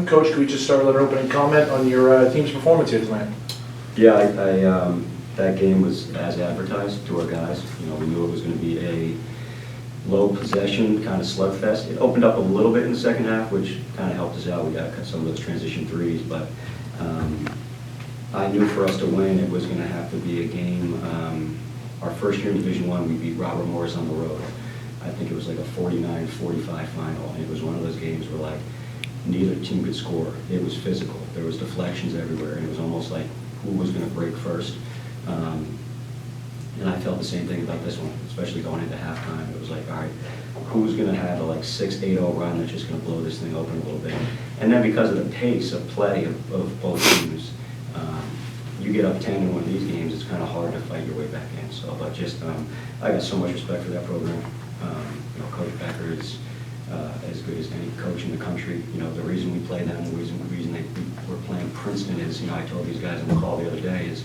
Coach, could we just start with an opening comment on your team's performance here tonight? Yeah, that game was as advertised to our guys. You know, we knew it was going to be a low possession kind of slugfest. It opened up a little bit in the second half, which kind of helped us out. We got to cut some of those transition threes, but I knew for us to win, it was going to have to be a game. Our first year in Division I, we beat Robert Morris on the road. I think it was like a 49-45 final, and it was one of those games where like neither team could score. It was physical. There was deflections everywhere, and it was almost like who was going to break first. And I felt the same thing about this one, especially going into halftime. It was like, all right, who's going to have a like 6-8-0 run that's just going to blow this thing open a little bit? And then because of the pace of play of both teams, you get up 10 in one of these games, it's kind of hard to fight your way back in. So, but just, I got so much respect for that program. You know, Coach Becker is as good as any coach in the country. You know, the reason we play them, the reason we're playing Princeton is, you know, I told these guys on the call the other day is,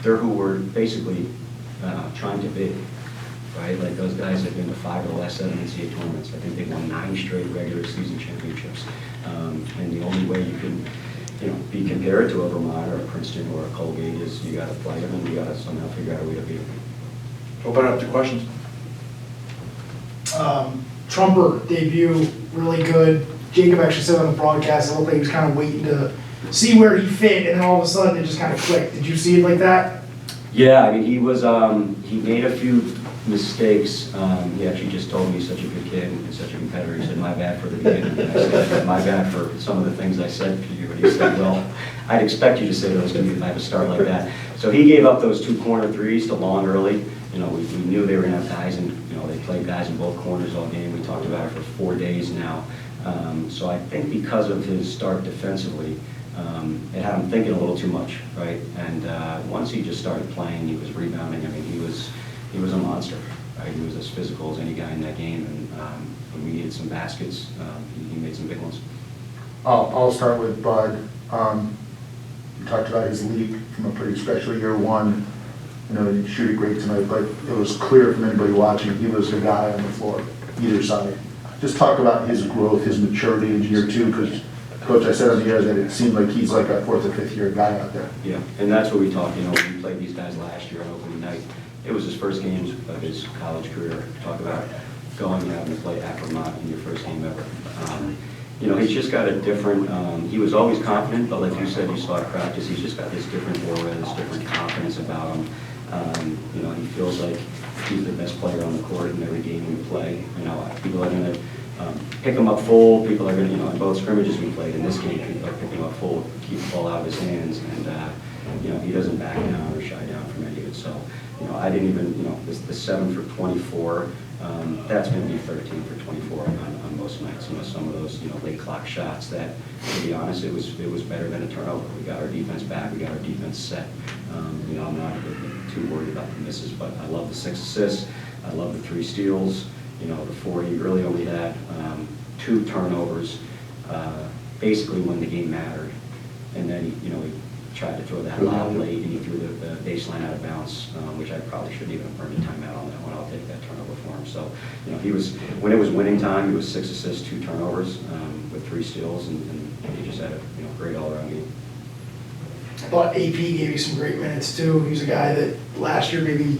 they're who we're basically trying to be, right? Like those guys have been to 5 of the last 7 NCAA tournaments. I think they've won 9 straight regular season championships. And the only way you can, you know, be compared to a Vermont or a Princeton or a Colgate is you got to play them and you got to somehow figure out a way to beat them. Open it up to questions. Trumper debut, really good. Jacob actually said on the broadcast, it looked like he was kind of waiting to see where he fit, and then all of a sudden it just kind of clicked. Did you see it like that? Yeah, I mean, he was, he made a few mistakes. He actually just told me he's such a good kid and such a competitor. He said, my bad for the beginning. And I said, my bad for some of the things I said to you. And he said, well, I'd expect you to say those to me if I have a start like that. So he gave up those 2 corner threes to Long early. You know, we knew they were going to have guys, and you know, they played guys in both corners all game. We talked about it for 4 days now. So I think because of his start defensively, it had him thinking a little too much, right? And once he just started playing, he was rebounding. I mean, he was a monster, right? He was as physical as any guy in that game, and when we needed some baskets, he made some big ones. I'll start with Bud. You talked about his leap from a pretty special year one. You know, he shoot it great tonight, but it was clear from anybody watching he was the guy on the floor, either side. Just talk about his growth, his maturity in year 2, because Coach, I said on the air that it seemed like he's like a 4th or 5th year guy out there. Yeah, and that's what we talked. You know, when we played these guys last year on opening night, it was his first games of his college career. Talk about going and having to play at Vermont in your first game ever. You know, he's just got a different, he was always confident, but like you said, you saw at practice, he's just got this different aura, this different confidence about him. You know, he feels like he's the best player on the court in every game we play. You know, people are going to pick him up full, people are going to, you know, in both scrimmages we played, in this game, people are picking him up full, keep the ball out of his hands, and, you know, he doesn't back down or shy down from any of it. So, you know, I didn't even, you know, the 7 for 24, that's going to be 13 for 24 on most nights. You know, some of those, you know, late clock shots that, to be honest, it was better than a turnover. We got our defense back, we got our defense set. You know, I'm not too worried about the misses, but I love the 6 assists, I love the 3 steals. You know, the 4 he really only had 2 turnovers, basically when the game mattered. And then he, you know, he tried to throw that lob late, and he threw the baseline out of bounds, which I probably shouldn't even have earned a timeout on that one. I'll take that turnover for him. So, you know, he was, when it was winning time, he was 6 assists, 2 turnovers with 3 steals, and he just had a, you know, great all-around game. I thought AP gave you some great minutes too. He's a guy that last year maybe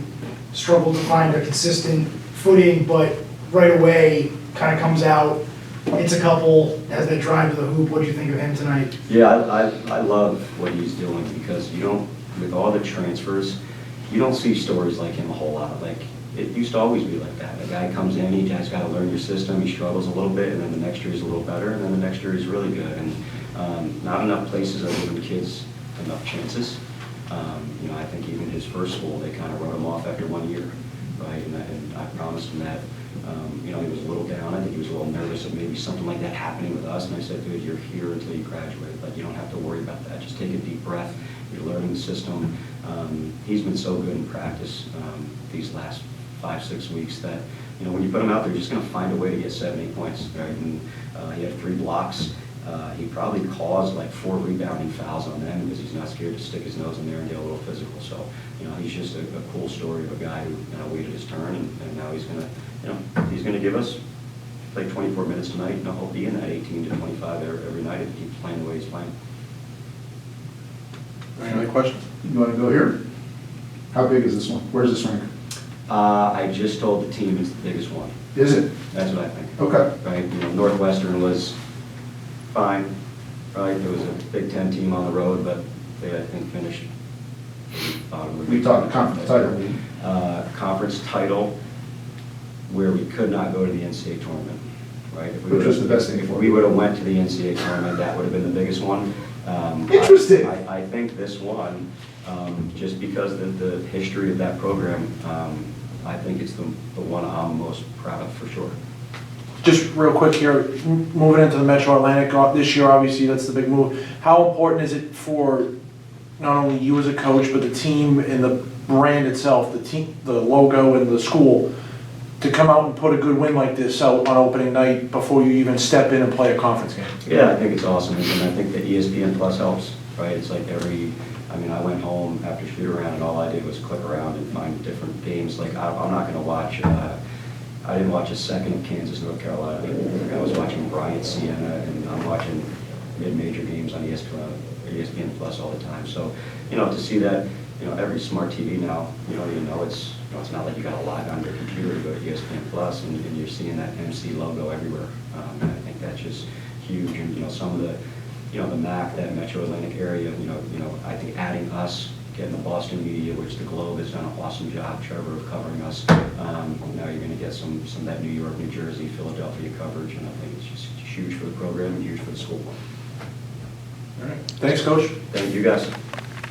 struggled to find a consistent footing, but right away kind of comes out, hits a couple, has that drive to the hoop. What do you think of him tonight? Yeah, I love what he's doing, because you don't, with all the transfers, you don't see stories like him a whole lot. Like, it used to always be like that. A guy comes in, he just got to learn your system, he struggles a little bit, and then the next year he's a little better, and then the next year he's really good. And not enough places are giving kids enough chances. You know, I think even his first school, they kind of wrote him off after 1 year, right? And I promised him that. You know, he was a little down. I think he was a little nervous of maybe something like that happening with us. And I said, dude, you're here until you graduate. Like, you don't have to worry about that. Just take a deep breath. You're learning the system. He's been so good in practice these last 5-6 weeks that, you know, when you put him out there, you're just going to find a way to get 7-8 points, right? And he had 3 blocks. He probably caused like 4 rebounding fouls on them because he's not scared to stick his nose in there and get a little physical. So, you know, he's just a cool story of a guy who, you know, waited his turn, and now he's going to, you know, he's going to give us play 24 minutes tonight, and he'll be in that 18 to 25 every night if he keeps playing the way he's playing. Any other questions? You want to go here? How big is this one? Where's this rink? I just told the team it's the biggest one. Is it? That's what I think. Okay. Right, you know, Northwestern was fine, right? There was a Big Ten team on the road, but they, I think, finished bottom of the We Big talked Ten. conference title. Conference title where we could not go to the NCAA tournament, right? If we Which was would've- the best thing If for we you. would have went to the NCAA tournament, that would have been the biggest one. Interesting. I think this one, just because of the history of that program, I think it's the one I'm most proud of for sure. Just real quick here, moving into the Metro Atlantic this year, obviously, that's the big move. How important is it for not only you as a coach, but the team and the brand itself, the team, the logo and the school, to come out and put a good win like this out on opening night before you even step in and play a conference game? Yeah, I think it's awesome, and I think the ESPN Plus helps, right? It's like I mean, I went home after shoot around, and all I did was click around and find different games. Like, I'm not gonna watch, I didn't watch a second of Kansas, North Carolina. I was watching Bryant, Siena, and I'm watching mid-major games on ESPN Plus all the time. So, you know, to see that, you know, every smart TV now, you don't even know it's not like you gotta log on your computer to go to ESPN Plus, and you're seeing that MC logo everywhere. And I think that's just huge, and, you know, some of the, you know, the MAC, that Metro Atlantic area, you know, I think adding us, getting the Boston media, which the Globe has done an awesome job, Trevor, of covering us. Now you're gonna get some of that New York, New Jersey, Philadelphia coverage, and I think it's just huge for the program and huge for the school. All right. Thanks, Coach. Thank you, guys.